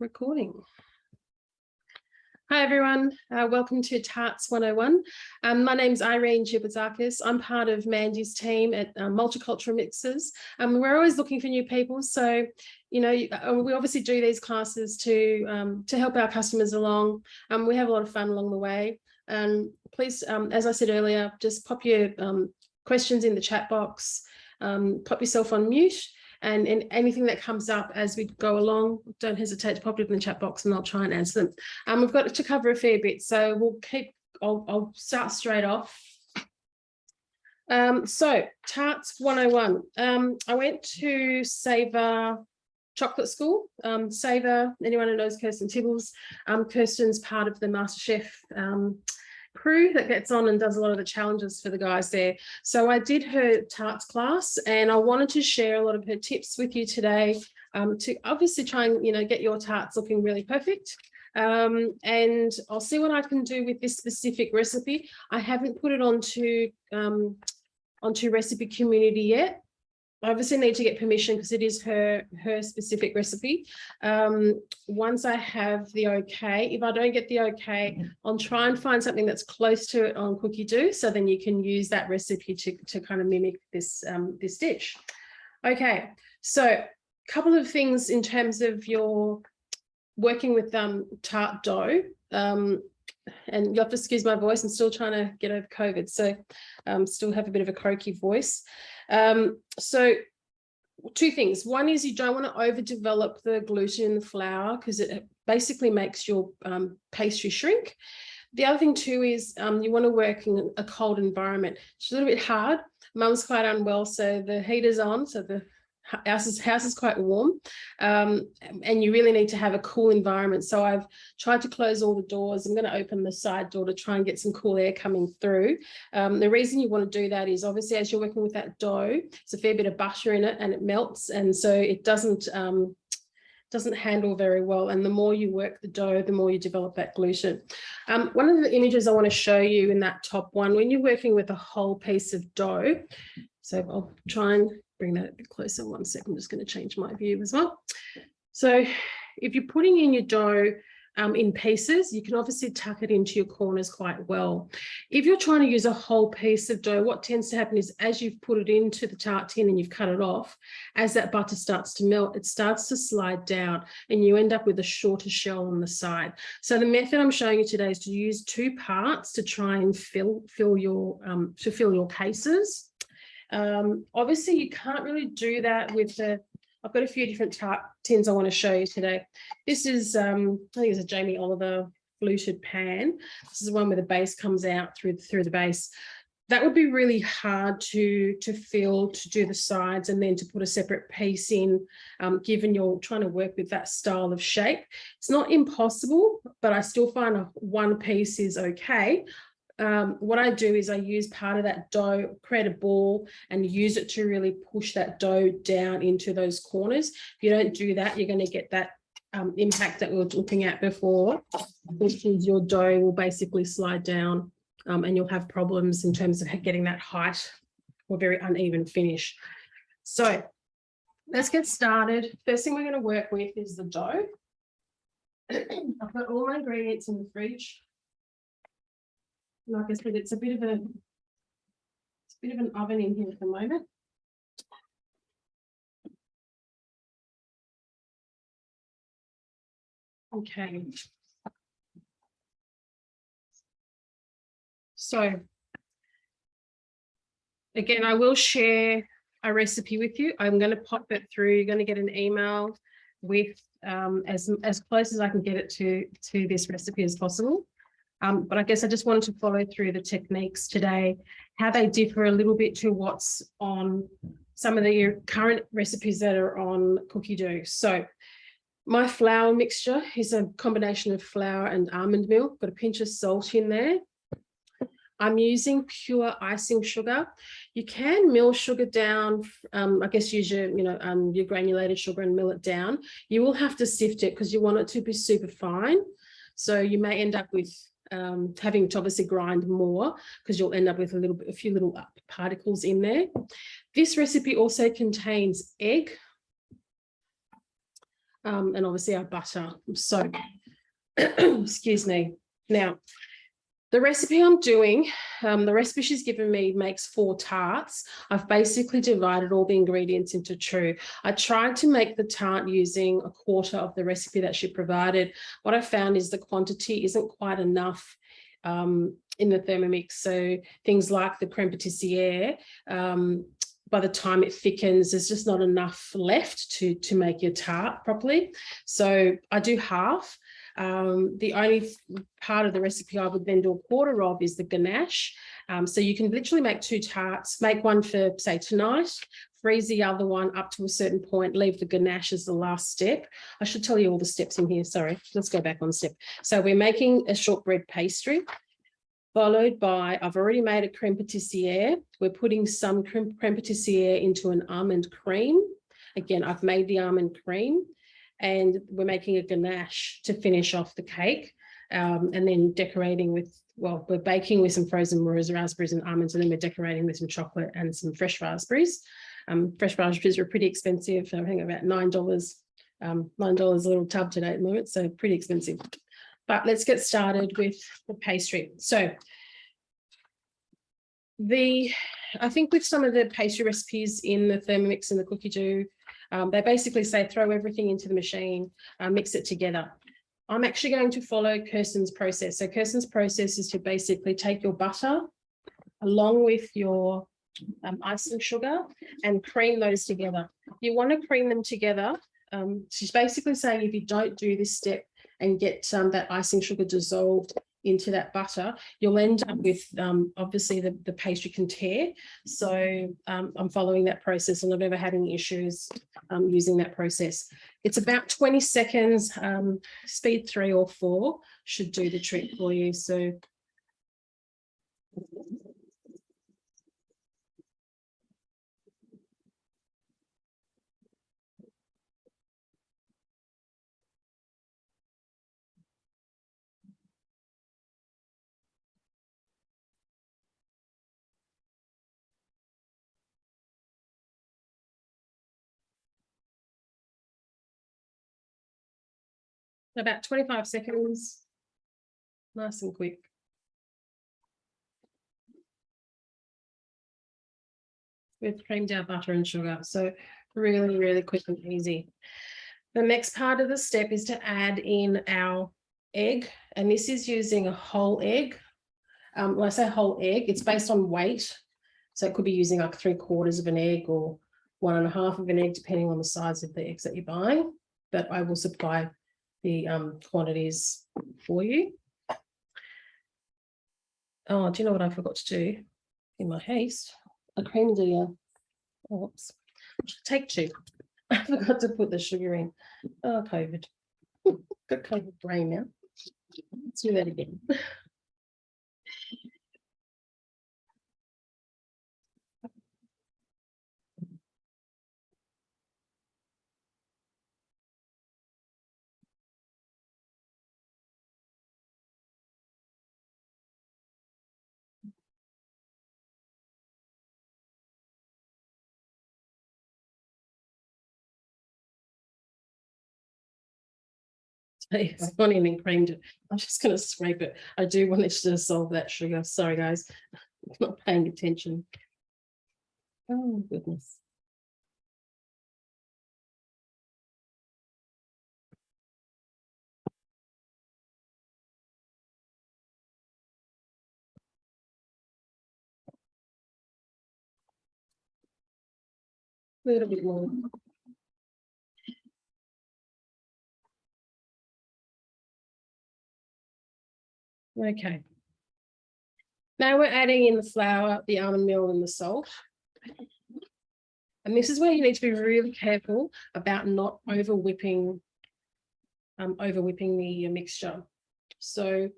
Recording. Hi everyone, welcome to Tarts 101. My name's Irene Giapitzakis. I'm part of Mandy's team at Multicultural Mixes. We're always looking for new people, so we obviously do these classes to help our customers along. We have a lot of fun along the way. Please, as I said earlier, just pop your questions in the chat box, pop yourself on mute. And anything that comes up as we go along, don't hesitate to pop it in the chat box and I'll try and answer them. We've got to cover a fair bit, so I'll start straight off. So Tarts 101. I went to Savour Chocolate School. Savour, anyone who knows Kirsten Tibbles, Kirsten's part of the MasterChef crew that gets on and does a lot of the challenges for the guys there. So I did her tarts class and I wanted to share a lot of her tips with you today to obviously try and get your tarts looking really perfect. And I'll see what I can do with this specific recipe. I haven't put it onto Recipe Community yet. I obviously need to get permission because it is her specific recipe. Once I have the okay, if I don't get the okay, I'll try and find something that's close to it on Cookie Dough, so then you can use that recipe to kind of mimic this this dish. Okay, so a couple of things in terms of your working with tart dough. And you'll have to excuse my voice, I'm still trying to get over COVID, so still have a bit of a croaky voice. So two things. One is you don't want to overdevelop the gluten in the flour because it basically makes your pastry shrink. The other thing too is you want to work in a cold environment. It's a little bit hard. Mum's quite unwell, so the heater's on, so the house is quite warm, and you really need to have a cool environment. So I've tried to close all the doors. I'm going to open the side door to try and get some cool air coming through. The reason you want to do that is obviously as you're working with that dough, it's a fair bit of butter in it and it melts, and so it doesn't handle very well. And the more you work the dough, the more you develop that gluten. One of the images I want to show you in that top one, when you're working with a whole piece of dough, so I'll try and bring that a bit closer. 1 second, I'm just going to change my view as well. So if you're putting in your dough in pieces, you can obviously tuck it into your corners quite well. If you're trying to use a whole piece of dough, what tends to happen is as you've put it into the tart tin and you've cut it off, as that butter starts to melt, it starts to slide down and you end up with a shorter shell on the side. So the method I'm showing you today is to use 2 parts to try and fill your cases. Obviously you can't really do that with I've got a few different tart tins I want to show you today. This is I think it's a Jamie Oliver fluted pan. This is the one where the base comes out through the base. That would be really hard to fill, to do the sides and then to put a separate piece in, given you're trying to work with that style of shape. It's not impossible, but I still find one piece is okay. What I do is I use part of that dough, create a ball and use it to really push that dough down into those corners. If you don't do that, you're going to get that impact that we were looking at before, which is your dough will basically slide down and you'll have problems in terms of getting that height or very uneven finish. So let's get started. First thing we're going to work with is the dough. I've got all my ingredients in the fridge. Like I said, it's a bit of an oven in here at the moment. Okay. So again, I will share a recipe with you. I'm going to pop it through. You're going to get an email with as close as I can get it to this recipe as possible. But I guess I just wanted to follow through the techniques today, how they differ a little bit to what's on some of the current recipes that are on Cookie Dough. So my flour mixture is a combination of flour and almond milk, got a pinch of salt in there. I'm using pure icing sugar. You can mill sugar down, I guess use your granulated sugar and mill it down. You will have to sift it because you want it to be super fine. So you may end up with having to obviously grind more because you'll end up with a few little particles in there. This recipe also contains egg. and obviously our butter. So, excuse me. Now, the recipe I'm doing, the recipe she's given me makes 4 tarts. I've basically divided all the ingredients into 2. I tried to make the tart using 1/4 of the recipe that she provided. What I found is the quantity isn't quite enough in the Thermomix. So things like the creme patissiere, by the time it thickens, there's just not enough left to make your tart properly. So I do half. The only part of the recipe I would then do 1/4 of is the ganache. So you can literally make 2 tarts, make one for, say, tonight, freeze the other one up to a certain point, leave the ganache as the last step. I should tell you all the steps in here. Sorry, let's go back one step. So we're making a shortbread pastry, followed by, I've already made a creme patissiere. We're putting some creme patissiere into an almond cream. Again, I've made the almond cream. And we're making a ganache to finish off the cake, and then decorating with, well, we're baking with some frozen raspberries and almonds, and then we're decorating with some chocolate and some fresh raspberries. Fresh raspberries are pretty expensive. I think about $9, $9 a little tub today at the moment, so pretty expensive. But let's get started with the pastry. So I think with some of the pastry recipes in the Thermomix and the Cookie Dough, they basically say throw everything into the machine, mix it together. I'm actually going to follow Kirsten's process. So Kirsten's process is to basically take your butter along with your icing sugar and cream those together. You want to cream them together. She's basically saying if you don't do this step and get that icing sugar dissolved into that butter, you'll end up with obviously the pastry can tear. So I'm following that process and I've never had any issues using that process. It's about 20 seconds, speed 3 or 4 should do the trick for you. So about 25 seconds, nice and quick. We've creamed our butter and sugar, so really, really quick and easy. The next part of the step is to add in our egg, and this is using a whole egg. When I say whole egg, it's based on weight, so it could be using like 3/4 of an egg or 1.5 of an egg, depending on the size of the eggs that you're buying. But I will supply the quantities for you. Oh, do you know what I forgot to do in my haste? I creamed the oops. Take 2. I forgot to put the sugar in. Oh, COVID. Got COVID brain now. Let's do that again. It's gone in and creamed it. I'm just going to scrape it. I do want it to dissolve that sugar. Sorry, guys. I'm not paying attention. Oh, goodness. A little bit more. Okay. Now we're adding in the flour, the almond meal, and the salt. And this is where you need to be really careful about not over whipping the mixture. So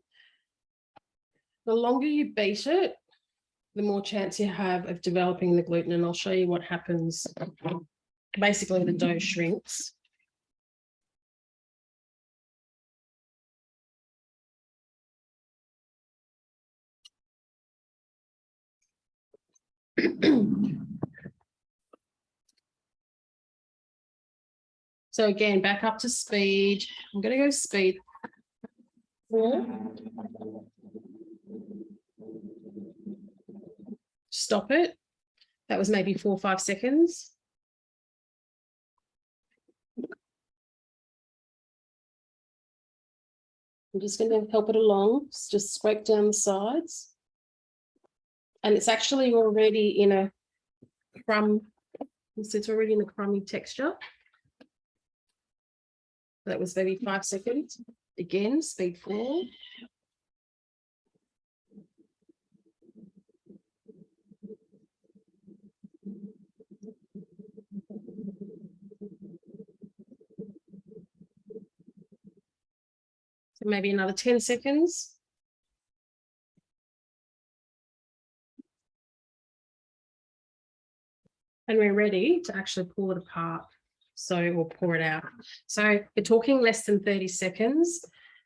the longer you beat it, the more chance you have of developing the gluten. And I'll show you what happens. Basically, the dough shrinks. So again, back up to speed. I'm going to go speed 4. Stop it. That was maybe 4 or 5 seconds. I'm just going to help it along, just scrape down the sides. And it's actually already in a crumb, it's already in a crummy texture. That was maybe 5 seconds. Again, speed 4. So maybe another 10 seconds. And we're ready to actually pull it apart. So we'll pour it out. So we're talking less than 30 seconds.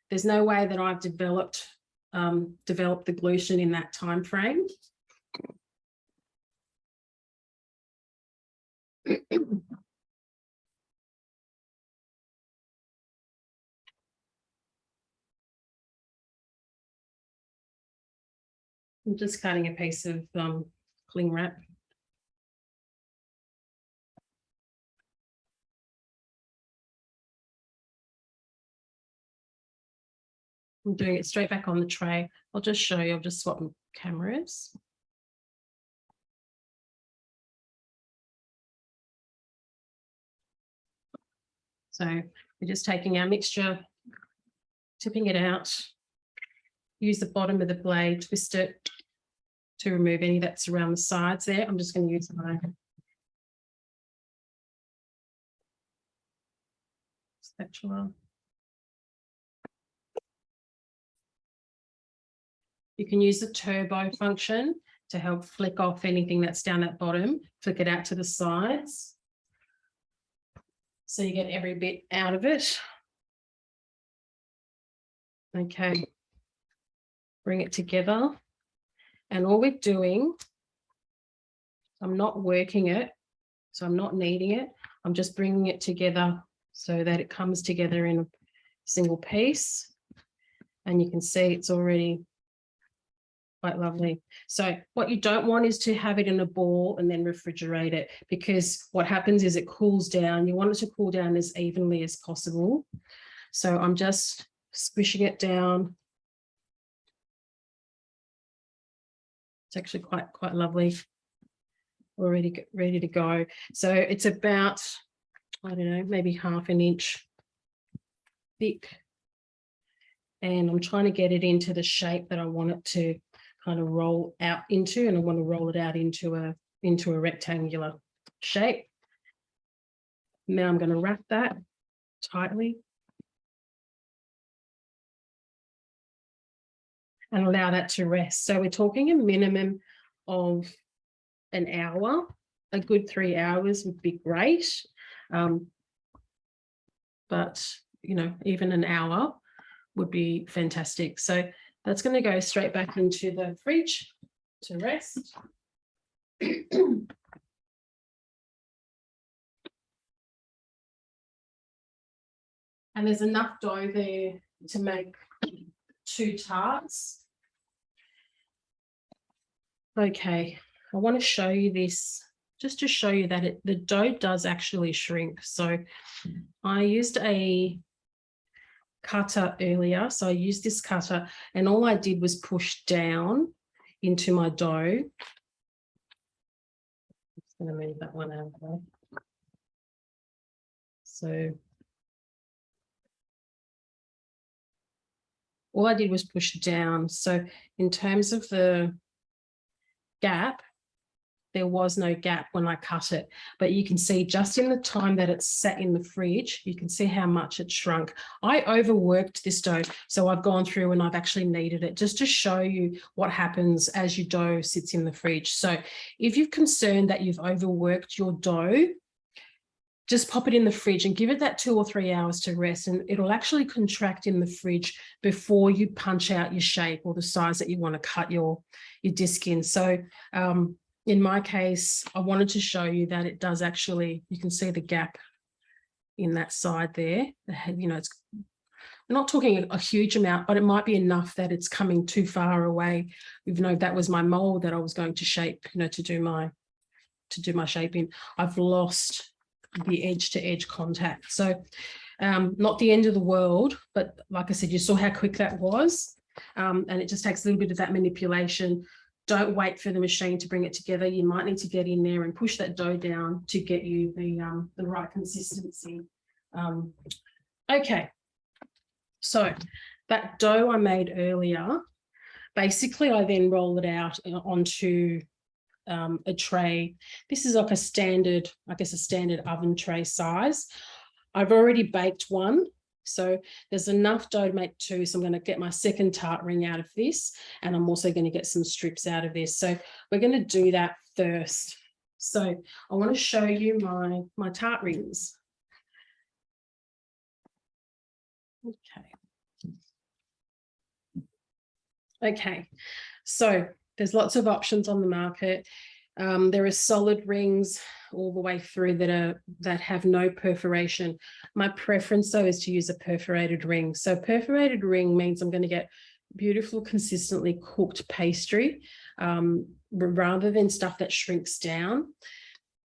There's no way that I've developed the gluten in that time frame. I'm just cutting a piece of cling wrap. I'm doing it straight back on the tray. I'll just show you, I'll just swap cameras. So we're just taking our mixture, tipping it out, use the bottom of the blade, twist it to remove any that's around the sides there. I'm just going to use my spatula. You can use the turbo function to help flick off anything that's down that bottom, flick it out to the sides. So you get every bit out of it. Okay. Bring it together. And all we're doing, I'm not working it, so I'm not kneading it. I'm just bringing it together so that it comes together in a single piece. And you can see it's already quite lovely. So what you don't want is to have it in a ball and then refrigerate it, because what happens is it cools down. You want it to cool down as evenly as possible. So I'm just squishing it down. It's actually quite lovely. Already ready to go. So it's about, I don't know, maybe half an inch thick. And I'm trying to get it into the shape that I want it to kind of roll out into, and I want to roll it out into a rectangular shape. Now I'm going to wrap that tightly and allow that to rest. So we're talking a minimum of an hour. A good 3 hours would be great. But, you know, even an hour would be fantastic. So that's going to go straight back into the fridge to rest. And there's enough dough there to make 2 tarts. Okay, I want to show you this just to show you that the dough does actually shrink. So I used a cutter earlier. So I used this cutter and all I did was push down into my dough. I'm just going to move that one out of the way. So all I did was push down. So in terms of the gap, there was no gap when I cut it, but you can see just in the time that it's sat in the fridge, you can see how much it shrunk. I overworked this dough, so I've gone through and I've actually kneaded it just to show you what happens as your dough sits in the fridge. So if you're concerned that you've overworked your dough, just pop it in the fridge and give it that 2 or 3 hours to rest, and it'll actually contract in the fridge before you punch out your shape or the size that you want to cut your disc in. So in my case, I wanted to show you that it does actually, you can see the gap in that side there. You know, it's, we're not talking a huge amount, but it might be enough that it's coming too far away. Even though that was my mold that I was going to shape, you know, to do my shape in, I've lost the edge to edge contact. So not the end of the world, but like I said, you saw how quick that was. And it just takes a little bit of that manipulation. Don't wait for the machine to bring it together. You might need to get in there and push that dough down to get you the right consistency. Okay, so that dough I made earlier, basically I then roll it out onto a tray. This is like a standard, I guess a standard oven tray size. I've already baked one, so there's enough dough to make two. So I'm going to get my second tart ring out of this, and I'm also going to get some strips out of this. So we're going to do that first. So I want to show you my tart rings. Okay, so there's lots of options on the market. There are solid rings all the way through that have no perforation. My preference though is to use a perforated ring. So perforated ring means I'm going to get beautiful, consistently cooked pastry rather than stuff that shrinks down.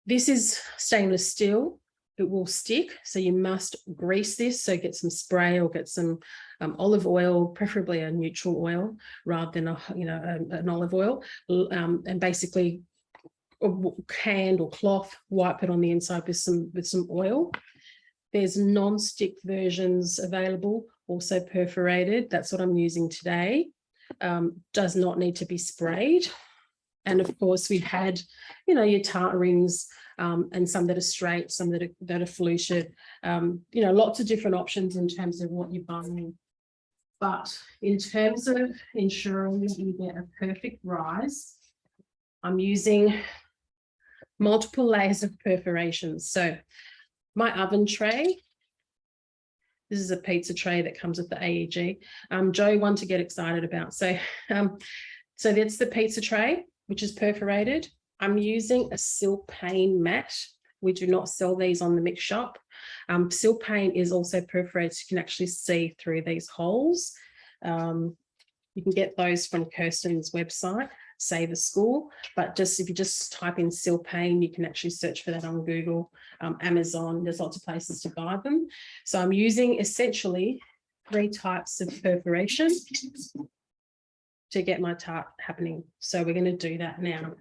This is stainless steel. It will stick, so you must grease this. So get some spray or get some olive oil, preferably a neutral oil rather than an olive oil, and basically a hand or cloth, wipe it on the inside with some oil. There's non-stick versions available, also perforated. That's what I'm using today. Does not need to be sprayed. And of course, we've had, your tart rings, and some that are straight, some that are fluted, lots of different options in terms of what you're buying. But in terms of ensuring that you get a perfect rise, I'm using multiple layers of perforations. So my oven tray, this is a pizza tray that comes with the AEG. Joe, one to get excited about. So that's the pizza tray, which is perforated. I'm using a silk pane mat. We do not sell these on the mix shop. Silk pane is also perforated, so you can actually see through these holes. You can get those from Kirsten's website, Save a School, but if you just type in silk pane, you can actually search for that on Google, Amazon. There's lots of places to buy them. So I'm using essentially 3 types of perforation to get my tart happening. So we're going to do that now.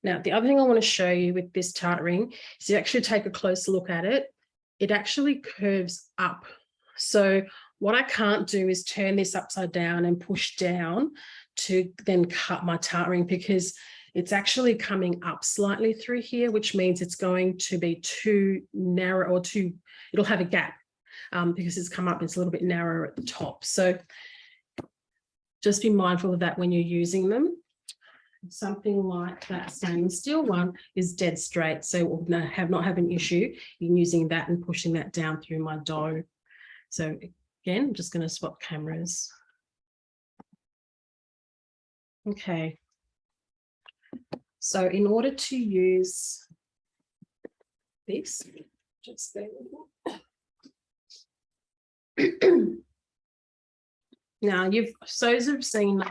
Now, the other thing I want to show you with this tart ring is you actually take a closer look at it. It actually curves up. So what I can't do is turn this upside down and push down to then cut my tart ring, because it's actually coming up slightly through here, which means it's going to be too narrow, or it'll have a gap because it's come up, it's a little bit narrower at the top. So just be mindful of that when you're using them. Something like that stainless steel one is dead straight, so we'll not have an issue in using that and pushing that down through my dough. So again, I'm just going to swap cameras. Okay. So in order to use this, just there. Now you've seen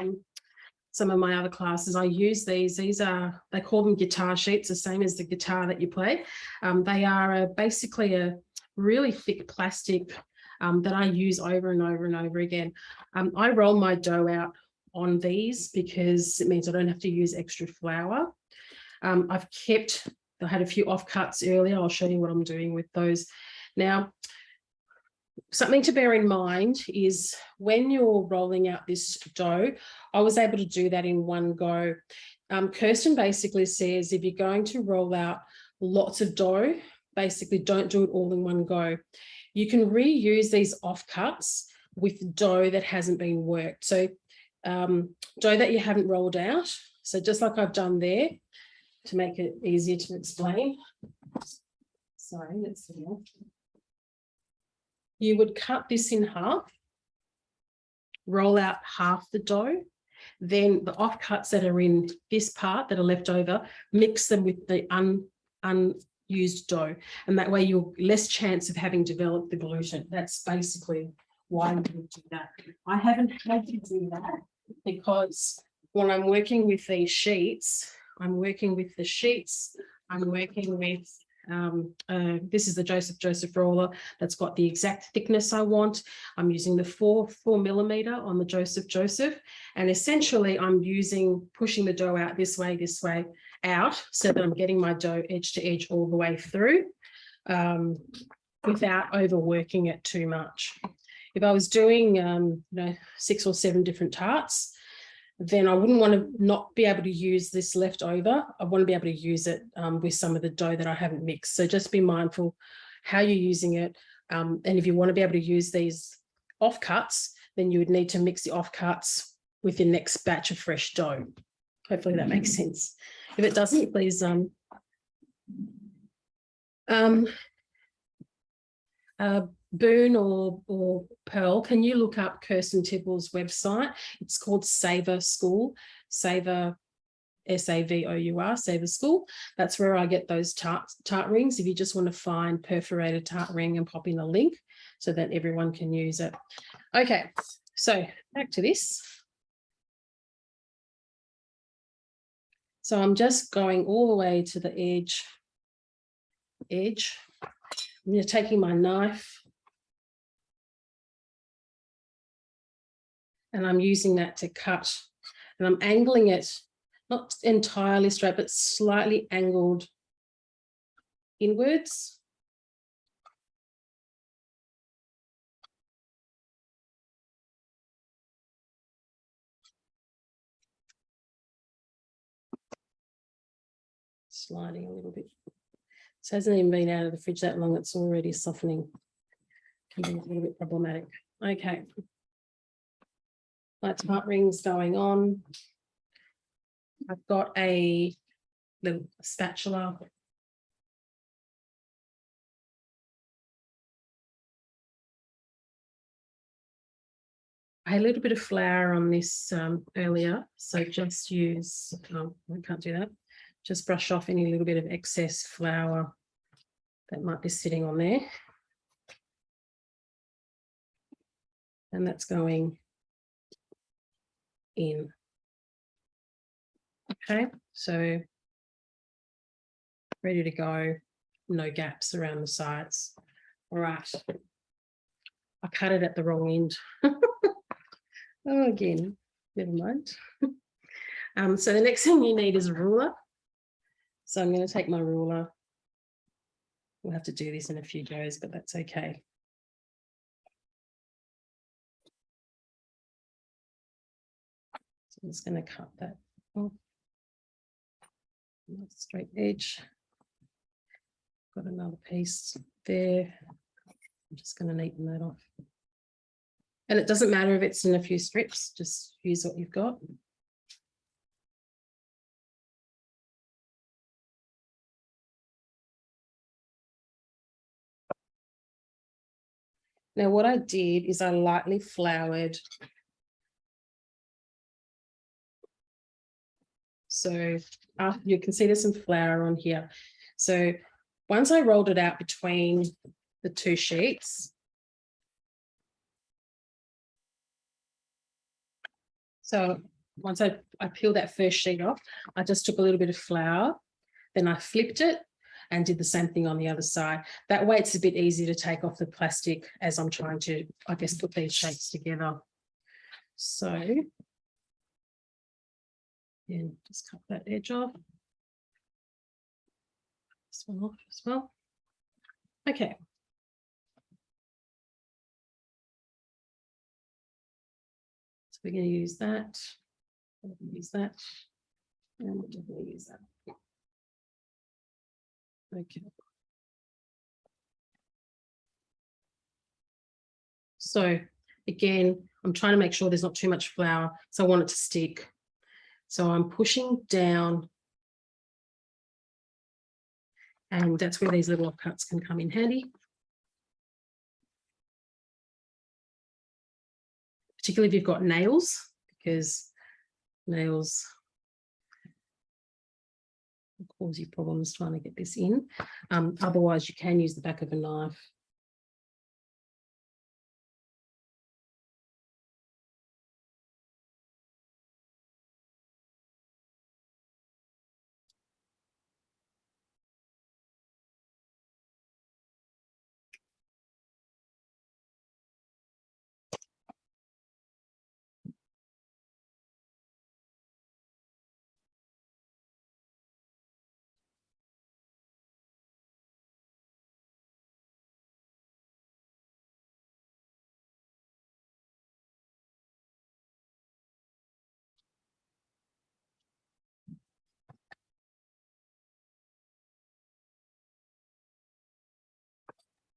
some of my other classes. I use these. They call them guitar sheets, the same as the guitar that you play. They are basically a really thick plastic that I use over and over and over again. I roll my dough out on these because it means I don't have to use extra flour. I had a few offcuts earlier. I'll show you what I'm doing with those. Now, something to bear in mind is when you're rolling out this dough, I was able to do that in one go. Kirsten basically says if you're going to roll out lots of dough, basically don't do it all in one go. You can reuse these offcuts with dough that hasn't been worked. So dough that you haven't rolled out. So just like I've done there, to make it easier to explain. Sorry, let's see. You would cut this in half, roll out half the dough, then the offcuts that are in this part that are left over, mix them with the used dough, and that way you're less chance of having developed the gluten. That's basically why you would do that. I haven't had to do that because when I'm working with these sheets, I'm working with the sheets, I'm working with this is the Joseph roller that's got the exact thickness I want. I'm using the 4 millimeter on the Joseph, and essentially I'm pushing the dough out this way out, so that I'm getting my dough edge to edge all the way through without overworking it too much. If I was doing 6 or 7 different tarts, then I wouldn't want to not be able to use this leftover. I want to be able to use it with some of the dough that I haven't mixed. So just be mindful how you're using it. And if you want to be able to use these offcuts, then you would need to mix the offcuts with your next batch of fresh dough. Hopefully that makes sense. If it doesn't, please Boone or Pearl, can you look up Kirsten Tibble's website? It's called Savour School, Savour, S-A-V-O-U-R, Savour School. That's where I get those tart rings. If you just want to find perforated tart ring and pop in a link so that everyone can use it. Okay, so back to this. So I'm just going all the way to the edge. I'm taking my knife and I'm using that to cut, and I'm angling it, not entirely straight, but slightly angled inwards. Sliding a little bit. This hasn't even been out of the fridge that long, it's already softening. Can be a little bit problematic. Okay. My tart rings going on. I've got a little spatula. I had a little bit of flour on this earlier, so just use, I can't do that. Just brush off any little bit of excess flour that might be sitting on there. And that's going in. Okay, so ready to go, no gaps around the sides. All right, I cut it at the wrong end. Oh, again, never mind. So the next thing you need is a ruler. So I'm going to take my ruler. We'll have to do this in a few goes, but that's okay. So I'm just going to cut that off. Straight edge. Got another piece there. I'm just going to neaten that off. And it doesn't matter if it's in a few strips, just use what you've got. Now what I did is I lightly floured. So you can see there's some flour on here. So once I rolled it out between the 2 sheets, so once I peeled that first sheet off, I just took a little bit of flour, then I flipped it and did the same thing on the other side. That way it's a bit easier to take off the plastic as I'm trying to, I guess, put these shapes together. So, yeah, just cut that edge off. This one off as well. Okay. So we're going to use that. Use that. And we'll definitely use that. Okay. So again, I'm trying to make sure there's not too much flour, so I want it to stick. So I'm pushing down, and that's where these little cuts can come in handy. Particularly if you've got nails, because nails cause you problems trying to get this in. Otherwise, you can use the back of a knife.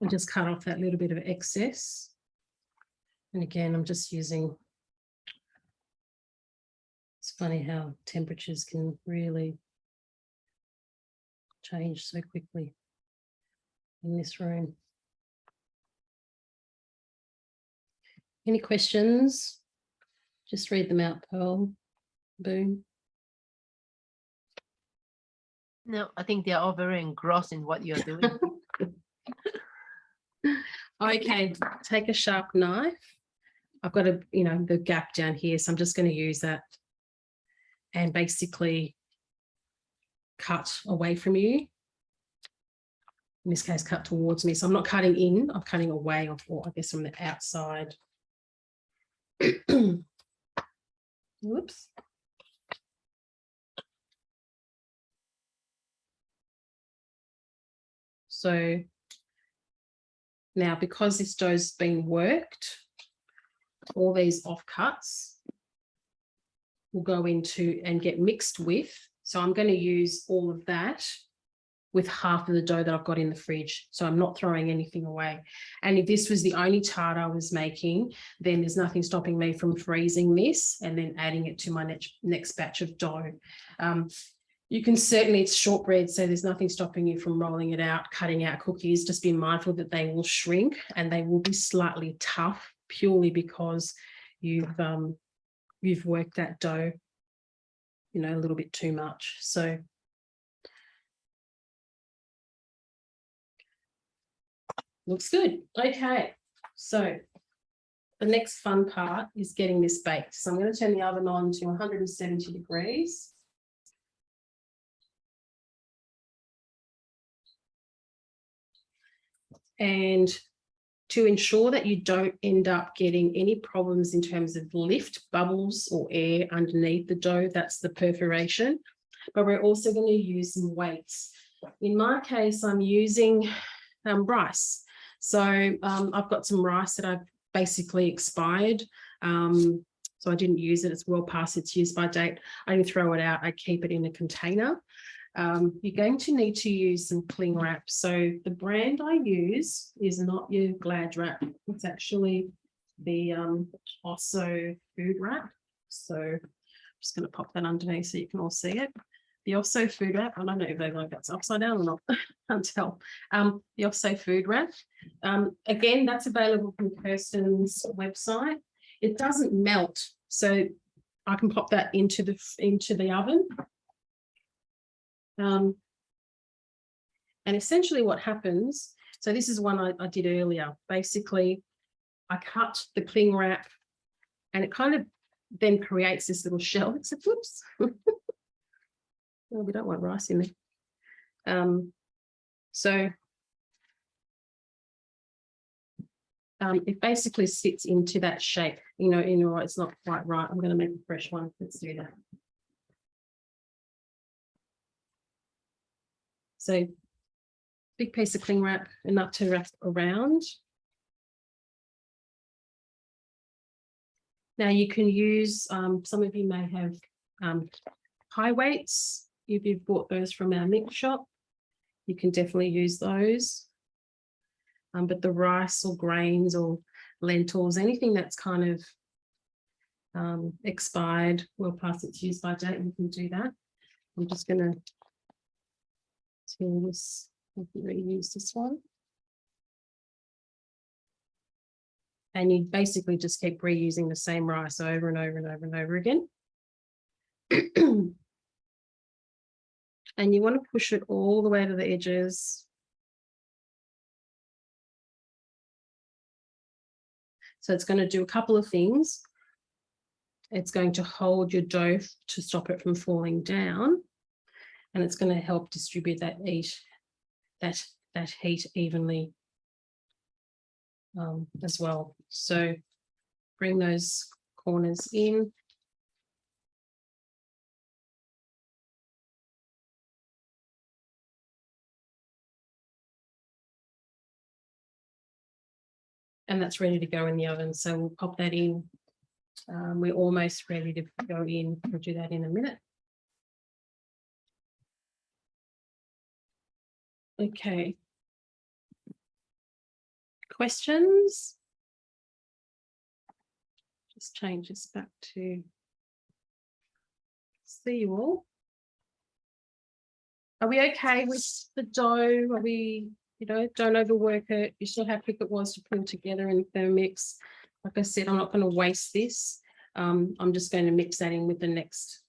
And just cut off that little bit of excess. And again, I'm just using, it's funny how temperatures can really change so quickly in this room. Any questions? Just read them out, Pearl. Boom. No, I think they're all very engrossed in what you're doing. Okay, take a sharp knife. I've got a, the gap down here, so I'm just going to use that and basically cut away from you. In this case, cut towards me. So I'm not cutting in, I'm cutting away, or I guess from the outside. Whoops. So now, because this dough's been worked, all these offcuts will go into and get mixed with. So I'm going to use all of that with half of the dough that I've got in the fridge. So I'm not throwing anything away. And if this was the only tart I was making, then there's nothing stopping me from freezing this and then adding it to my next batch of dough. You can certainly, it's shortbread, so there's nothing stopping you from rolling it out, cutting out cookies. Just be mindful that they will shrink and they will be slightly tough purely because you've worked that dough, a little bit too much. So looks good. Okay, so the next fun part is getting this baked. So I'm going to turn the oven on to 170 degrees. And to ensure that you don't end up getting any problems in terms of lift, bubbles or air underneath the dough, that's the perforation. But we're also going to use some weights. In my case, I'm using rice. So I've got some rice that I've basically expired. So I didn't use it. It's well past its use by date. I didn't throw it out. I keep it in a container. You're going to need to use some cling wrap. So the brand I use is not your Glad wrap. It's actually the Osso food wrap. So I'm just going to pop that underneath so you can all see it. The Osso food wrap, I don't know if they like that's upside down or not, can't tell. The Osso food wrap. Again, that's available from Kirsten's website. It doesn't melt, so I can pop that into the oven. And essentially what happens, so this is one I did earlier. Basically, I cut the cling wrap and it kind of then creates this little shell. It's a whoops. Well, we don't want rice in there. So it basically sits into that shape. It's not quite right. I'm going to make a fresh one. Let's do that. So big piece of cling wrap, enough to wrap around. Now you can use, some of you may have high weights. If you've bought those from our mix shop, you can definitely use those. But the rice or grains or lentils, anything that's kind of expired, well past its use by date, you can do that. I'm just going to this, reuse this one. And you basically just keep reusing the same rice over and over and over and over again. And you want to push it all the way to the edges. So it's going to do a couple of things. It's going to hold your dough to stop it from falling down. And it's going to help distribute that heat evenly as well. So bring those corners in. And that's ready to go in the oven. So we'll pop that in. We're almost ready to go in. We'll do that in a minute. Okay. Questions? Just change this back to see you all. Are we okay with the dough? Are we, don't overwork it. You still have quick it was to pull together in Thermomix. Like I said, I'm not going to waste this. I'm just going to mix that in with the next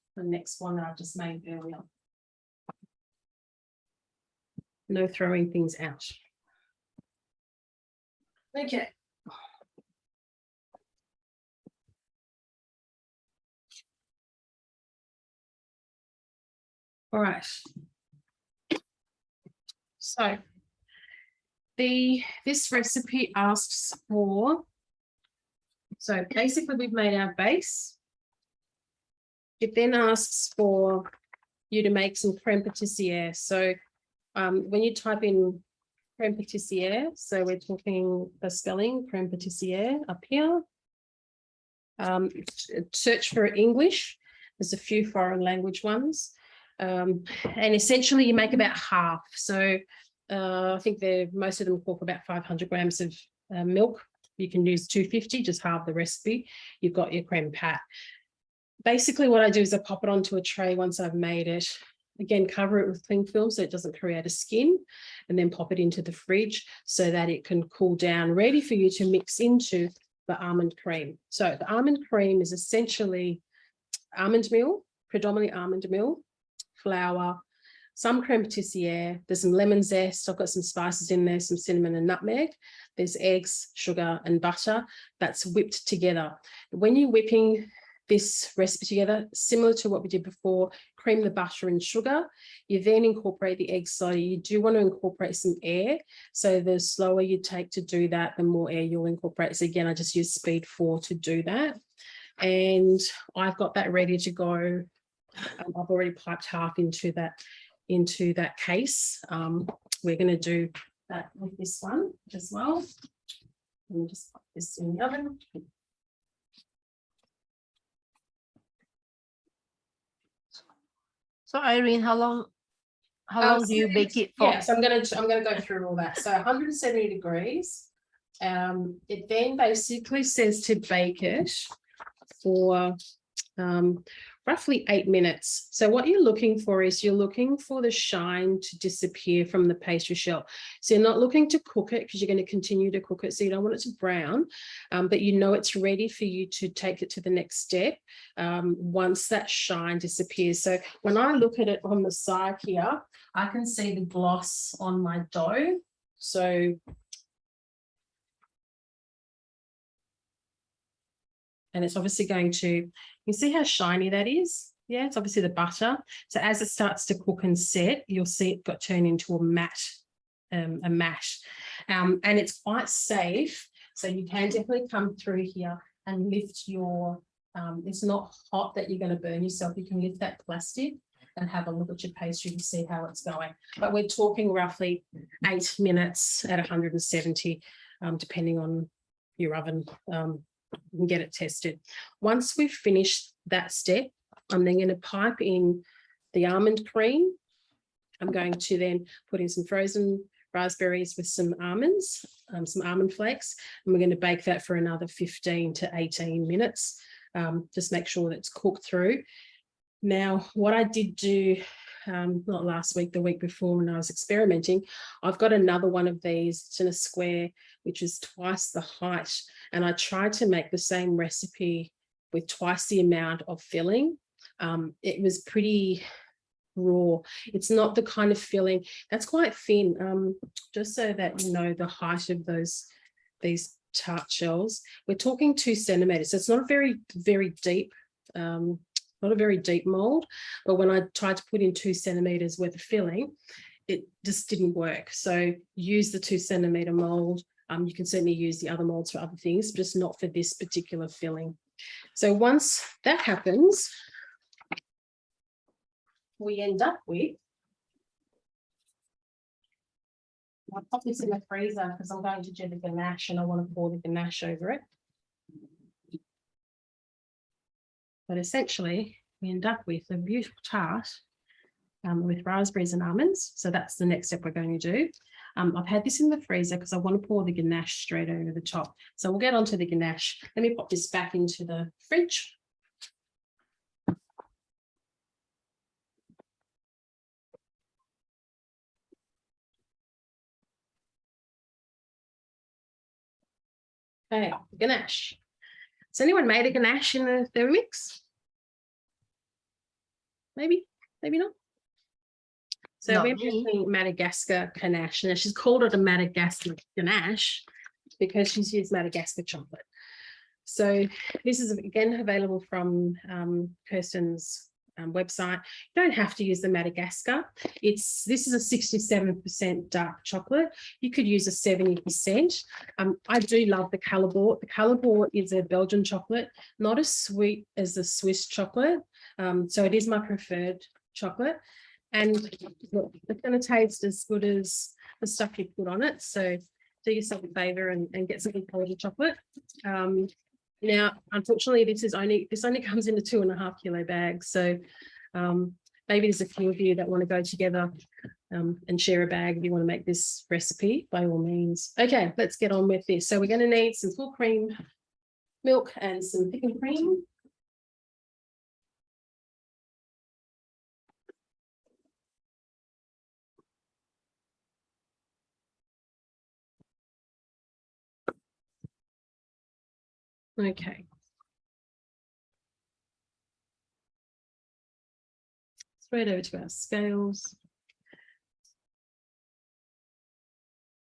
one that I've just made earlier. No throwing things out. Okay. All right. So this recipe asks for, so basically we've made our base. It then asks for you to make some creme patissiere. So when you type in creme patissiere, so we're talking the spelling creme patissiere up here. Search for English. There's a few foreign language ones. And essentially you make about half. So I think most of them call for about 500 grams of milk. You can use 250, just halve the recipe. You've got your creme pat. Basically what I do is I pop it onto a tray once I've made it. Again, cover it with cling film so it doesn't create a skin, and then pop it into the fridge so that it can cool down, ready for you to mix into the almond cream. So the almond cream is essentially almond meal, predominantly almond meal, flour, some creme patissiere, there's some lemon zest, I've got some spices in there, some cinnamon and nutmeg, there's eggs, sugar and butter that's whipped together. When you're whipping this recipe together, similar to what we did before, cream the butter and sugar, you then incorporate the egg slowly. You do want to incorporate some air, so the slower you take to do that, the more air you'll incorporate. So again, I just use speed 4 to do that. And I've got that ready to go. I've already piped half into that case. We're going to do that with this one as well. Let me just put this in the oven. So Irene, how long do you bake it for? Yes, I'm gonna go through all that. So 170 degrees. It then basically says to bake it for roughly 8 minutes. So what you're looking for is you're looking for the shine to disappear from the pastry shell. So you're not looking to cook it because you're going to continue to cook it. So you don't want it to brown, but you know it's ready for you to take it to the next step once that shine disappears. So when I look at it on the side here, I can see the gloss on my dough. So and it's obviously going to, you see how shiny that is? Yeah, it's obviously the butter. So as it starts to cook and set, you'll see it got turned into a mash. And it's quite safe. So you can definitely come through here and lift your, it's not hot that you're going to burn yourself. You can lift that plastic and have a look at your pastry to see how it's going. But we're talking roughly 8 minutes at 170, depending on your oven. You can get it tested. Once we've finished that step, I'm then going to pipe in the almond cream. I'm going to then put in some frozen raspberries with some almonds, some almond flakes, and we're going to bake that for another 15 to 18 minutes. Just make sure that it's cooked through. Now, what I did do, not last week, the week before when I was experimenting, I've got another one of these. It's in a square, which is twice the height. And I tried to make the same recipe with twice the amount of filling. It was pretty raw. It's not the kind of filling that's quite thin. Just so that you know the height of these tart shells. We're talking 2 centimeters. So it's not a very deep, not a very deep mold. But when I tried to put in 2 centimeters worth of filling, it just didn't work. So use the 2 centimeter mold. You can certainly use the other molds for other things, just not for this particular filling. So once that happens, we end up with, I'll pop this in the freezer because I'm going to do the ganache and I want to pour the ganache over it. But essentially, we end up with a beautiful tart with raspberries and almonds. So that's the next step we're going to do. I've had this in the freezer because I want to pour the ganache straight over the top. So we'll get onto the ganache. Let me pop this back into the fridge. Okay, ganache. Has anyone made a ganache in the Thermomix? Maybe, maybe not. So Not we're me. making Madagascar ganache. Now she's called it a Madagascar ganache because she's used Madagascar chocolate. So this is again available from Kirsten's website. You don't have to use the Madagascar. This is a 67% dark chocolate. You could use a 70%. I do love the Callebaut. The Callebaut is a Belgian chocolate, not as sweet as the Swiss chocolate. So it is my preferred chocolate. And look, it's going to taste as good as the stuff you put on it. So do yourself a favor and get some good quality chocolate. Now, unfortunately, this only comes in a 2.5 kilo bag. So maybe there's a few of you that want to go together and share a bag if you want to make this recipe, by all means. Okay, let's get on with this. So we're going to need some full cream milk and some thickened cream. Okay. Straight over to our scales.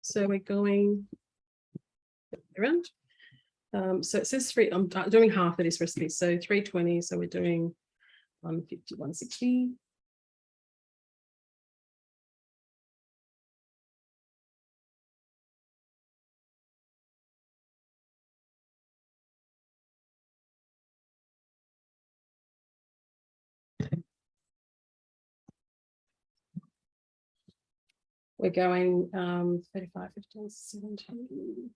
So we're going around. So it says I'm doing half of this recipe. So 320. So we're doing 150, 160. We're going 35, 15, 17.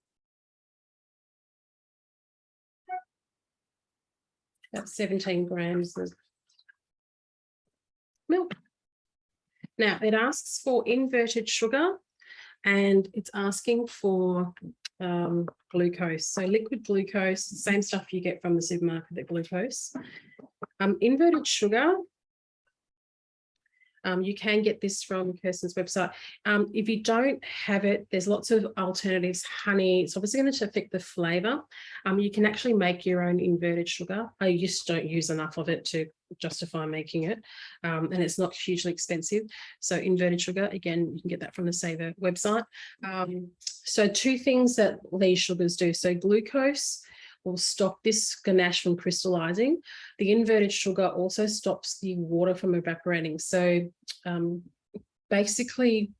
That's 17 grams of milk. Now it asks for inverted sugar and it's asking for glucose. So liquid glucose, same stuff you get from the supermarket, the glucose. Inverted sugar, you can get this from Kirsten's website. If you don't have it, there's lots of alternatives. Honey, it's obviously going to affect the flavour. You can actually make your own inverted sugar. I just don't use enough of it to justify making it. And it's not hugely expensive. So inverted sugar, again, you can get that from the Saver website. So 2 things that these sugars do. So glucose will stop this ganache from crystallizing. The inverted sugar also stops the water from evaporating. So basically,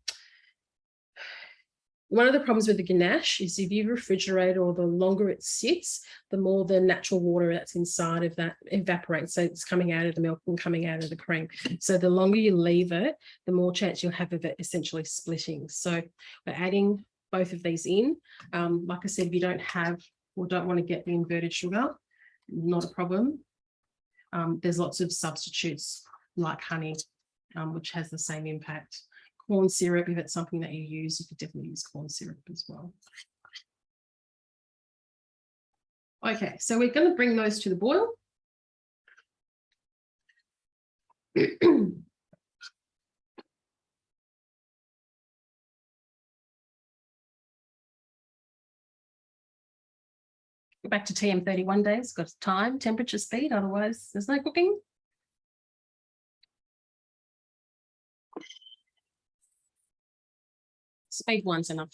one of the problems with the ganache is if you refrigerate or the longer it sits, the more the natural water that's inside of that evaporates. So it's coming out of the milk and coming out of the cream. So the longer you leave it, the more chance you'll have of it essentially splitting. So we're adding both of these in. Like I said, if you don't have or don't want to get the inverted sugar, not a problem. There's lots of substitutes like honey, which has the same impact. Corn syrup, if it's something that you use, you could definitely use corn syrup as well. Okay, so we're going to bring those to the boil. Back to TM 31 days, got time, temperature, speed, otherwise there's no cooking. Speed one's enough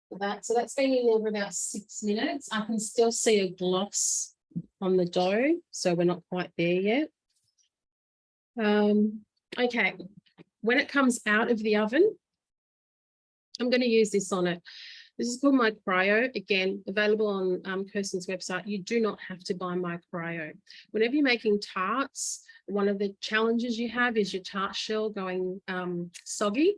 for that. So that's been in there for about 6 minutes. I can still see a gloss on the dough, so we're not quite there yet. Okay, when it comes out of the oven, I'm going to use this on it. This is called my cryo, again, available on Kirsten's website. You do not have to buy my cryo. Whenever you're making tarts, one of the challenges you have is your tart shell going soggy.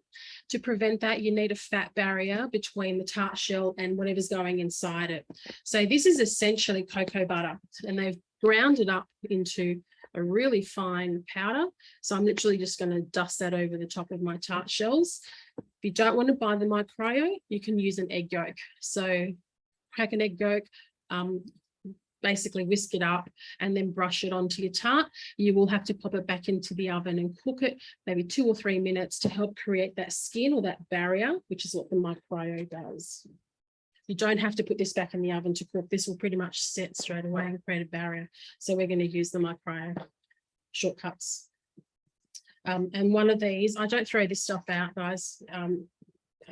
To prevent that, you need a fat barrier between the tart shell and whatever's going inside it. So this is essentially cocoa butter, and they've ground it up into a really fine powder. So I'm literally just going to dust that over the top of my tart shells. If you don't want to buy the my cryo, you can use an egg yolk. So crack an egg yolk, basically whisk it up and then brush it onto your tart. You will have to pop it back into the oven and cook it maybe 2 or 3 minutes to help create that skin or that barrier, which is what the my cryo does. You don't have to put this back in the oven to cook. This will pretty much set straight away and create a barrier. So we're going to use the my cryo shortcuts. And one of these, I don't throw this stuff out, guys.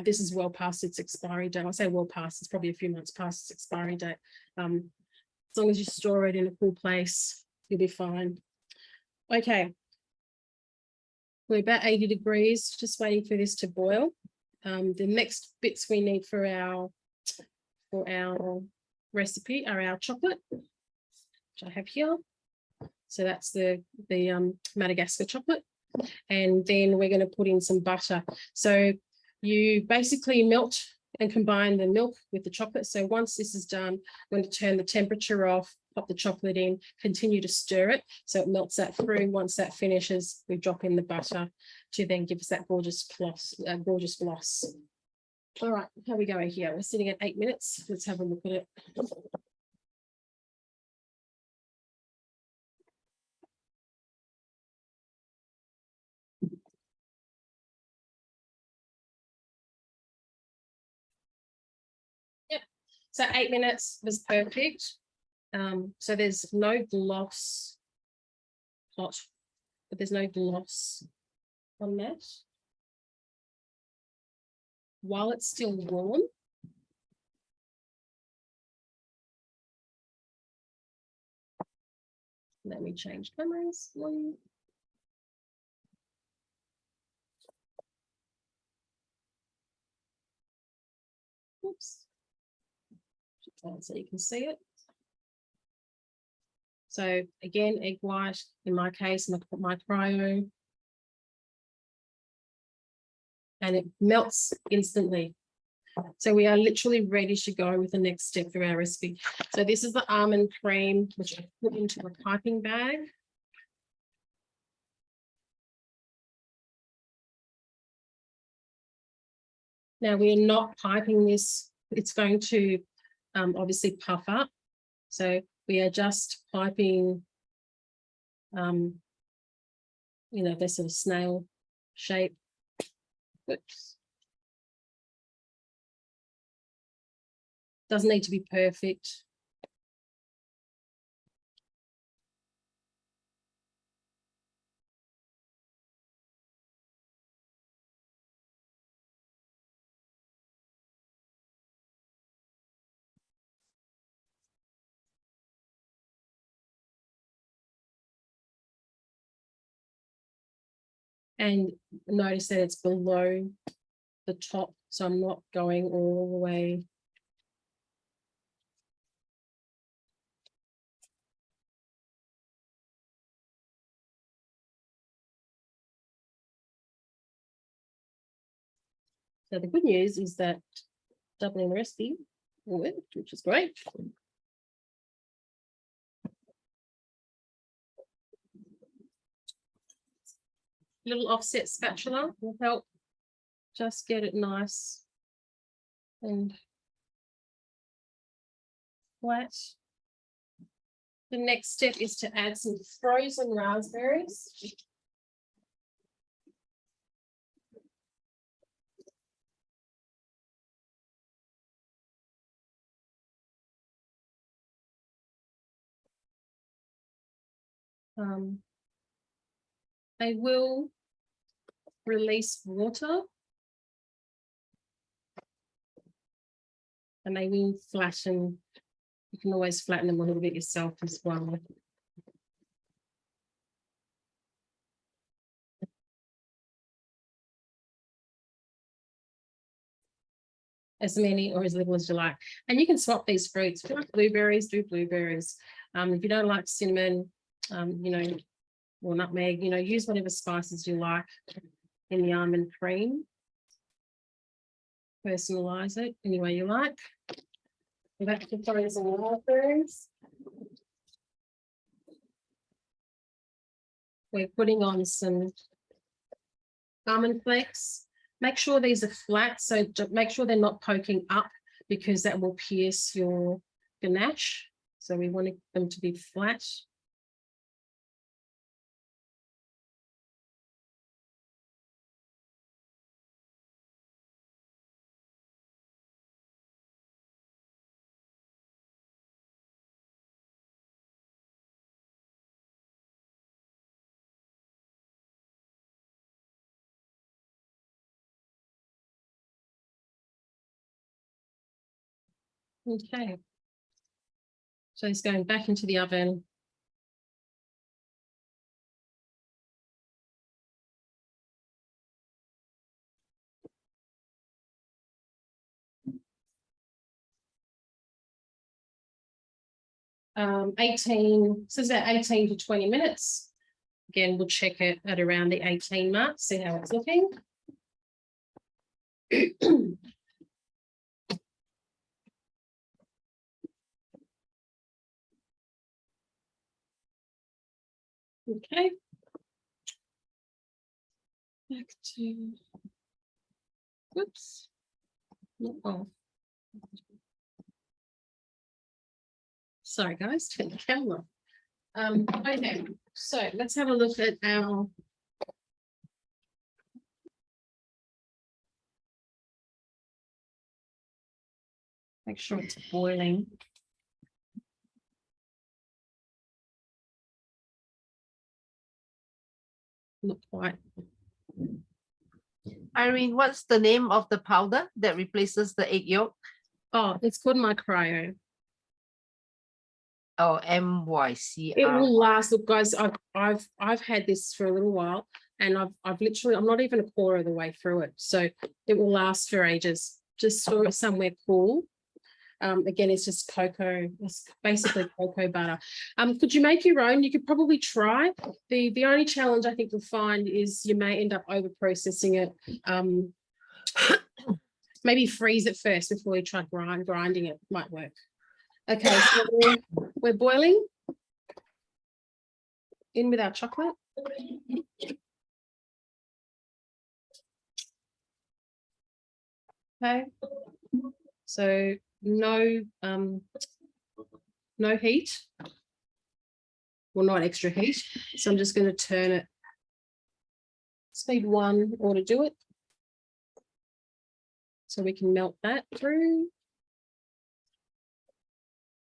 This is well past its expiry date. I say well past, it's probably a few months past its expiry date. As long as you store it in a cool place, you'll be fine. Okay. We're about 80 degrees, just waiting for this to boil. The next bits we need for our recipe are our chocolate, which I have here. So that's the Madagascar chocolate. And then we're going to put in some butter. So you basically melt and combine the milk with the chocolate. So once this is done, I'm going to turn the temperature off, pop the chocolate in, continue to stir it so it melts that through. Once that finishes, we drop in the butter to then give us that gorgeous gloss. All right, how are we going here? We're sitting at 8 minutes. Let's have a look at it. Yep, so 8 minutes was perfect. So there's no gloss, hot, but there's no gloss on that. While it's still warm, let me change cameras. Oops. So you can see it. So again, egg white, in my case, my cryo. And it melts instantly. So we are literally ready to go with the next step for our recipe. So this is the almond cream, which I put into a piping bag. Now we are not piping this. It's going to obviously puff up. So we are just piping, this sort of snail shape. Oops. Doesn't need to be perfect. And notice that it's below the top, so I'm not going all the way. So the good news is that doubling the recipe worked, which is great. Little offset spatula will help just get it nice and flat. The next step is to add some frozen raspberries. They will release water and they will flatten. You can always flatten them a little bit yourself as well. As many or as little as you like. And you can swap these fruits. If you like blueberries, do blueberries. If you don't like cinnamon, you know, or nutmeg, you know, use whatever spices you like in the almond cream. Personalize it any way you like. Go back to throwing some raspberries. We're putting on some almond flakes. Make sure these are flat, so make sure they're not poking up because that will pierce your ganache. So we want them to be flat. Okay. So it's going back into the oven. So it's about 18 to 20 minutes. Again, we'll check it at around the 18 mark, see how it's looking. Okay. Back to, whoops. Oh. Sorry guys, turn the camera. Okay, so let's have a look at our make sure it's boiling. Not quite. Irene, what's the name of the powder that replaces the egg yolk? Oh, it's called my cryo. Oh, MYCR. It will last. Look, guys, I've had this for a little while, and I've literally, I'm not even a quarter of the way through it, so it will last for ages. Just store it somewhere cool. Again, it's just cocoa. It's basically cocoa butter. Could you make your own? You could probably try. The only challenge I think you'll find is you may end up over processing it. Maybe freeze it first before you try grinding it. Might work. Okay, so we're boiling in with our chocolate. Okay, so no heat, well, not extra heat. So I'm just going to turn it speed 1 or to do it, so we can melt that through.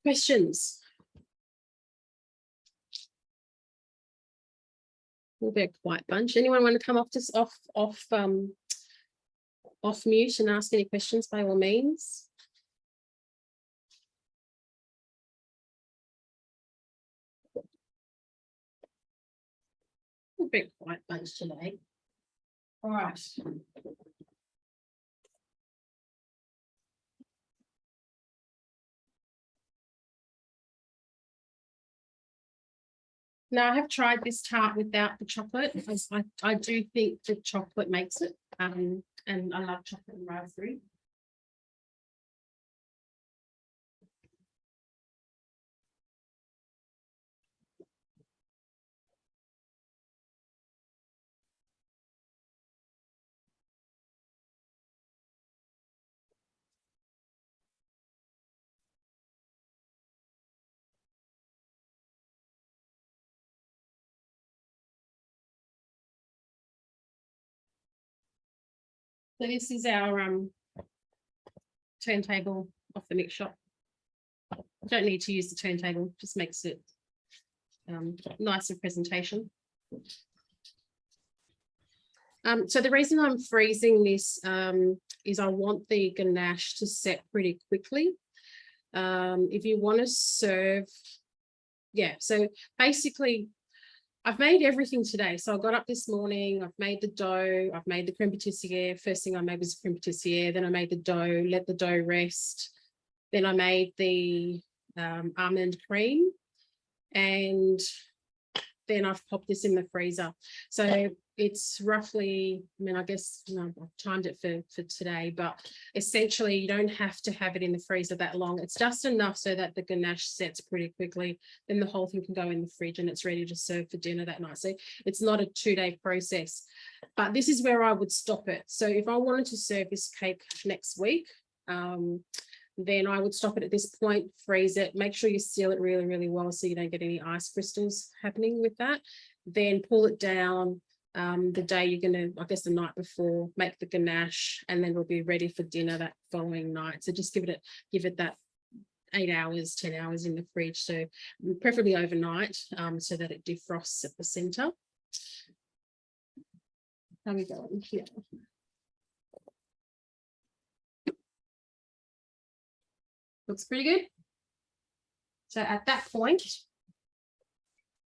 Questions? We'll be a quiet bunch. Anyone want to come off off mute and ask any questions, by all means? We'll be a quiet bunch today. All right. Now, I have tried this tart without the chocolate. I do think the chocolate makes it, and I love chocolate and raspberry. So this is our turntable off the mix shop. Don't need to use the turntable, just makes it nicer presentation. So the reason I'm freezing this is I want the ganache to set pretty quickly. If you want to serve, yeah, so basically I've made everything today. So I got up this morning, I've made the dough, I've made the creme pâtissière. First thing I made was creme pâtissière, then I made the dough, let the dough rest. Then I made the almond cream, and then I've popped this in the freezer. So it's roughly, I mean, I guess, you know, I've timed it for today, but essentially you don't have to have it in the freezer that long. It's just enough so that the ganache sets pretty quickly. Then the whole thing can go in the fridge and it's ready to serve for dinner that night. So it's not a 2-day process, but this is where I would stop it. So if I wanted to serve this cake next week, then I would stop it at this point, freeze it, make sure you seal it really, really well so you don't get any ice crystals happening with that. Then pull it down the day you're going to, I guess the night before, make the ganache, and then it'll be ready for dinner that following night. So just give it that 8 hours, 10 hours in the fridge. So preferably overnight, so that it defrosts at the center. How we going here? Looks pretty good. So at that point,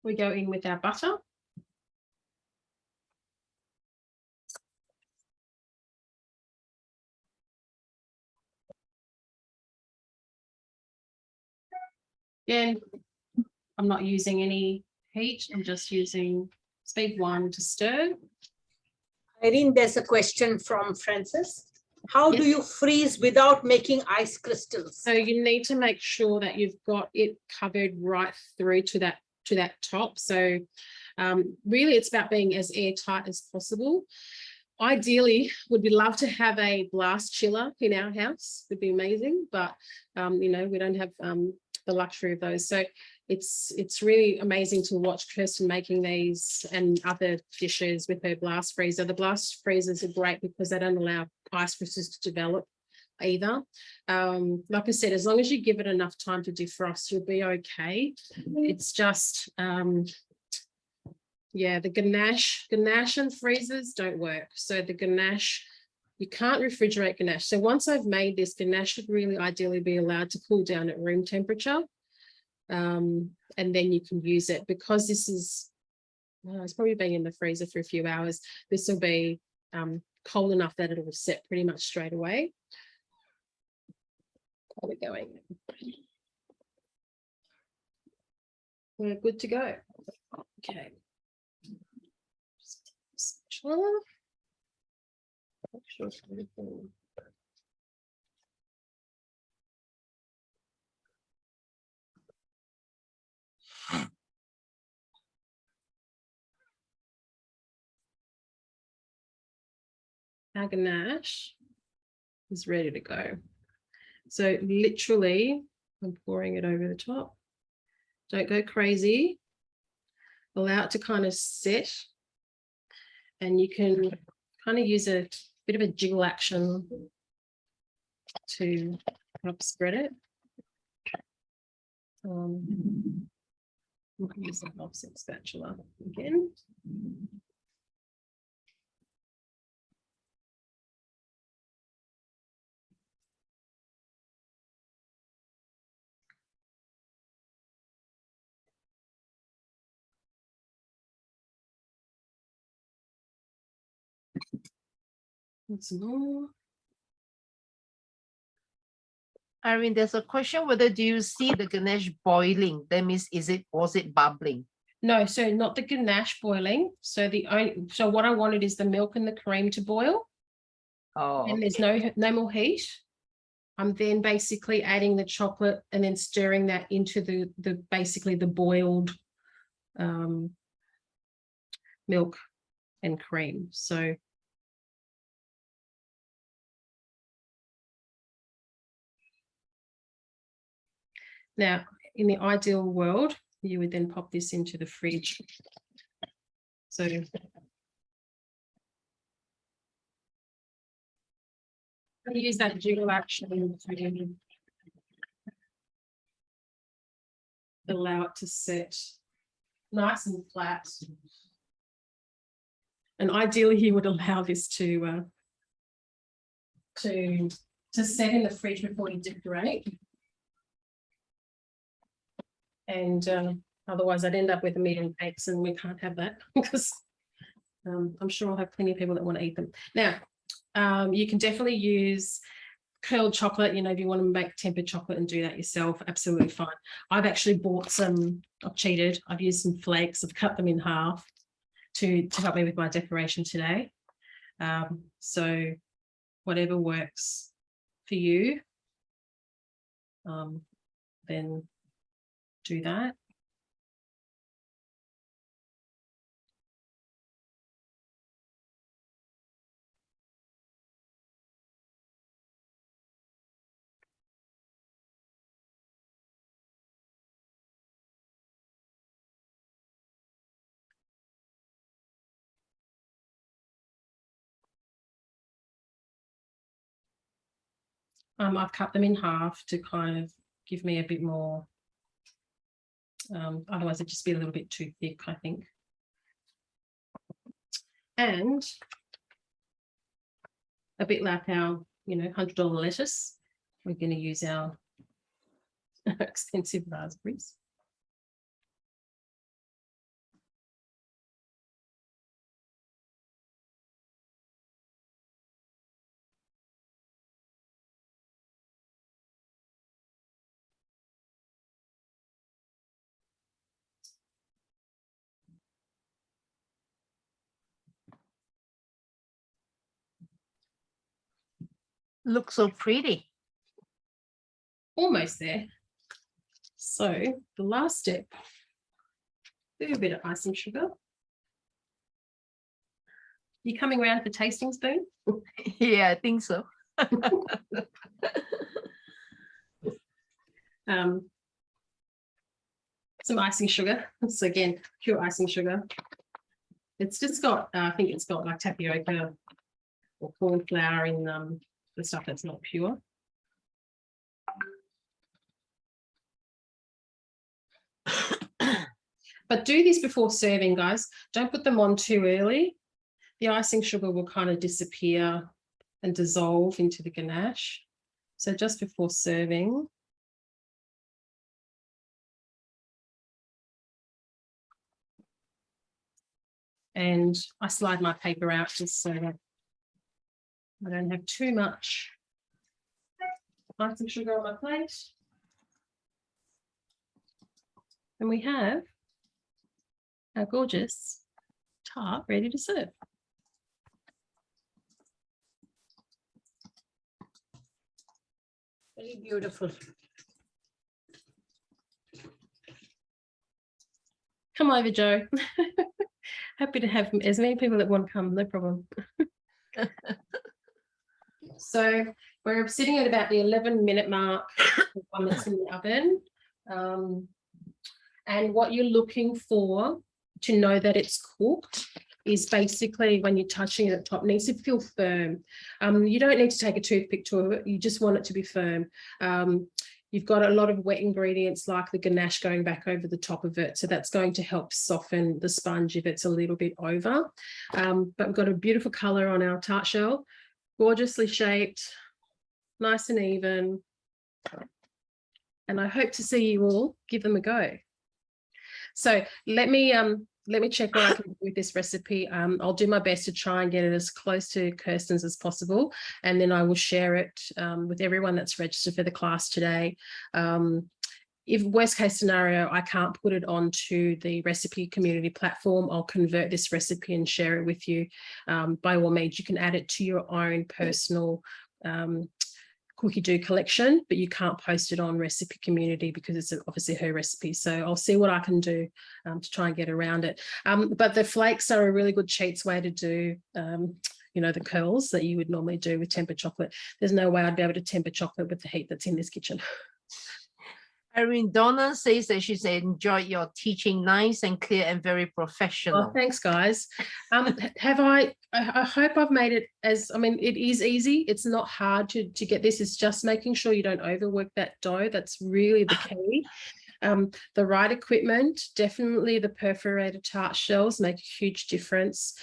we go in with our butter. Again, I'm not using any heat. I'm just using speed 1 to stir. Irene, there's a question from Francis. How Yes. do you freeze without making ice crystals? So you need to make sure that you've got it covered right through to that top. So really it's about being as airtight as possible. Ideally, would we love to have a blast chiller in our house? Would be amazing, but you know, we don't have the luxury of those. So it's really amazing to watch Kirsten making these and other dishes with her blast freezer. The blast freezers are great because they don't allow ice crystals to develop either. Like I said, as long as you give it enough time to defrost, you'll be okay. It's just yeah, the ganache and freezers don't work. So the ganache, you can't refrigerate ganache. So once I've made this, ganache should really ideally be allowed to cool down at room temperature. And then you can use it, because this is, well, it's probably been in the freezer for a few hours. This will be cold enough that it will set pretty much straight away. How are we going? We're good to go. Okay. Spatula. Make sure it's everything. Our ganache is ready to go. So literally, I'm pouring it over the top. Don't go crazy. Allow it to kind of set. And you can kind of use a bit of a jiggle action to help spread it. We can use an offset spatula again. Once more. Irene, there's a question whether do you see the ganache boiling? That means was it bubbling? No, so not the ganache boiling. So what I wanted is the milk and the cream to boil. Oh, And there's no more heat. I'm then basically adding the chocolate and then stirring that into the basically the boiled milk and cream. So now in the ideal world, you would then pop this into the fridge. So use that jiggle action to allow it to set nice and flat. And ideally you would allow this to to set in the fridge before you decorate. And otherwise I'd end up with a medium cakes, and we can't have that because I'm sure I'll have plenty of people that want to eat them. Now, you can definitely use curled chocolate, you know, if you want to make tempered chocolate and do that yourself, absolutely fine. I've actually bought some, I've cheated, I've used some flakes, I've cut them in half to help me with my decoration today. So whatever works for you, then do that. I've cut them in half to kind of give me a bit more, otherwise it'd just be a little bit too thick, I think. And a bit like our, you know, $100 lettuce, we're going to use our expensive raspberries. Looks so pretty. Almost there. So the last step, a little bit of icing sugar. You coming around for tasting spoon? Yeah, I think so. Some icing sugar. So again, pure icing sugar. It's just got, I think it's got like tapioca or corn flour in the stuff that's not pure. But do this before serving, guys. Don't put them on too early. The icing sugar will kind of disappear and dissolve into the ganache. So just before serving. And I slide my paper out just so that I don't have too much icing sugar on my plate. And we have our gorgeous tart ready to serve. Very beautiful. Come over, Joe. Happy to have as many people that want to come, no problem. So we're sitting at about the 11-minute mark, 1 minute in the oven. And what you're looking for to know that it's cooked is basically when you're touching it at the top, it needs to feel firm. You don't need to take a toothpick to it, you just want it to be firm. You've got a lot of wet ingredients like the ganache going back over the top of it. So that's going to help soften the sponge if it's a little bit over. But we've got a beautiful colour on our tart shell, gorgeously shaped, nice and even. And I hope to see you all give them a go. So let me check what I can do with this recipe. I'll do my best to try and get it as close to Kirsten's as possible, and then I will share it with everyone that's registered for the class today. If worst case scenario, I can't put it onto the recipe community platform, I'll convert this recipe and share it with you. By all means, you can add it to your own personal cookie dough collection, but you can't post it on recipe community because it's obviously her recipe. So I'll see what I can do to try and get around it. But the flakes are a really good cheats way to do you know, the curls that you would normally do with tempered chocolate. There's no way I'd be able to temper chocolate with the heat that's in this kitchen. Irene, Donna says that she's enjoyed your teaching, nice and clear and very professional. Oh, thanks, guys. I hope I've made it as, I mean, it is easy. It's not hard to get this. It's just making sure you don't overwork that dough. That's really the key. The right equipment, definitely the perforated tart shells make a huge difference.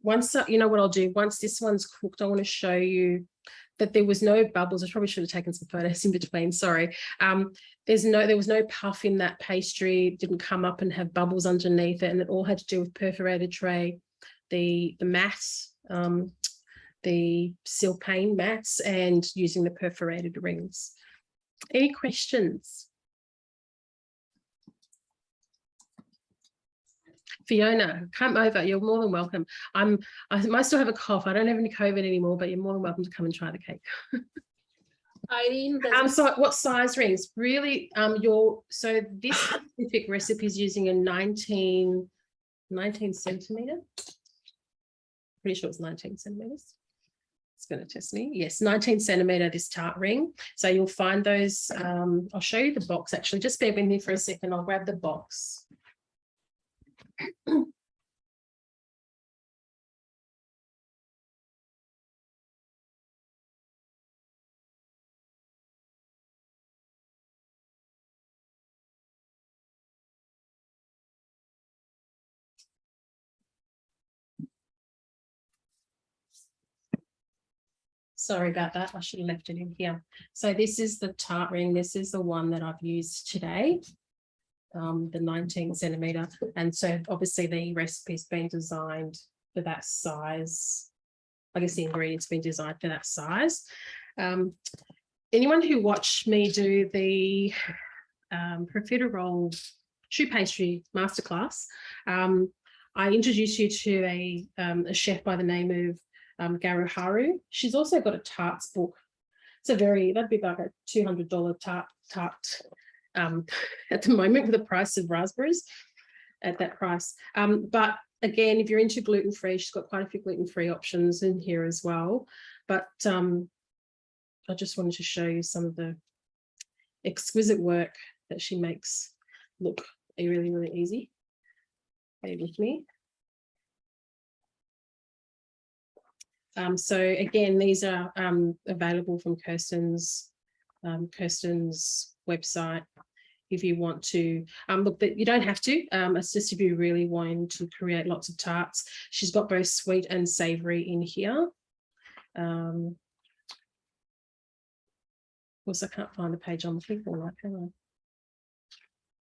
once, you know what I'll do, once this one's cooked, I want to show you that there was no bubbles. I probably should have taken some photos in between, sorry. There was no puff in that pastry. It didn't come up and have bubbles underneath it, and it all had to do with perforated tray, the mats, the seal pane mats, and using the perforated rings. Any questions? Fiona, come over. You're more than welcome. I might still have a cough. I don't have any COVID anymore, but you're more than welcome to come and try the cake. Irene, So what size rings? Really, so this specific recipe is using a 19 centimeter. Pretty sure it's 19 centimeters. It's going to test me. Yes, 19 centimeter, this tart ring. So you'll find those. I'll show you the box actually. Just bear with me for a second. I'll grab the box. Sorry about that. I should have left it in here. So this is the tart ring. This is the one that I've used today, the 19 centimeter. And so obviously the recipe's been designed for that size. I guess the ingredients been designed for that size. Anyone who watched me do the profiterole choux pastry masterclass, I introduced you to a chef by the name of Garuharu. She's also got a tarts book. That'd be about a $200 tart at the moment for the price of raspberries at that price. But again, if you're into gluten-free, she's got quite a few gluten-free options in here as well. But I just wanted to show you some of the exquisite work that she makes look really, really easy. Bear with me. So again, these are available from Kirsten's website if you want to. Look, but you don't have to. It's just if you really want to create lots of tarts. She's got both sweet and savoury in here. Of course, I can't find the page I'm looking for, like, can I?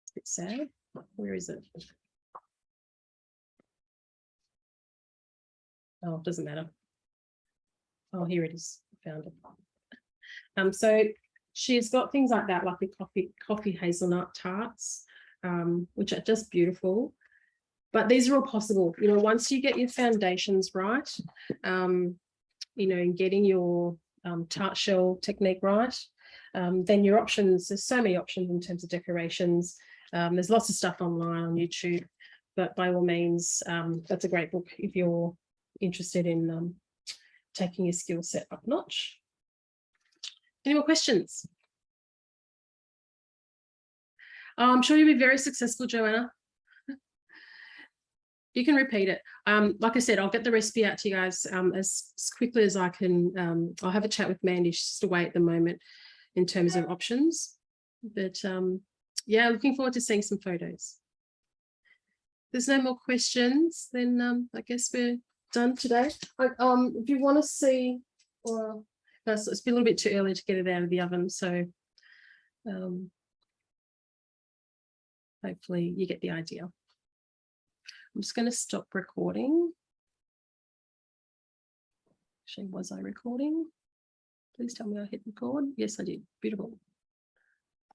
It's a bit sad. Where is it? Oh, it doesn't matter. Oh, here it is. I found it. So she's got things like that, like the coffee hazelnut tarts, which are just beautiful. But these are all possible. You know, once you get your foundations right, you know, and getting your tart shell technique right, then your options, there's so many options in terms of decorations. There's lots of stuff online on YouTube, but by all means, that's a great book if you're interested in taking your skill set up notch. Any more questions? I'm sure you'll be very successful, Joanna. You can repeat it. Like I said, I'll get the recipe out to you guys as quickly as I can. I'll have a chat with Mandy. She's just away at the moment in terms of options. But yeah, looking forward to seeing some photos. If there's no more questions, then I guess we're done today. If you want to see, or it's a little bit too early to get it out of the oven, so hopefully you get the idea. I'm just going to stop recording. Actually, was I recording? Please tell me I hit record. Yes, I did. Beautiful.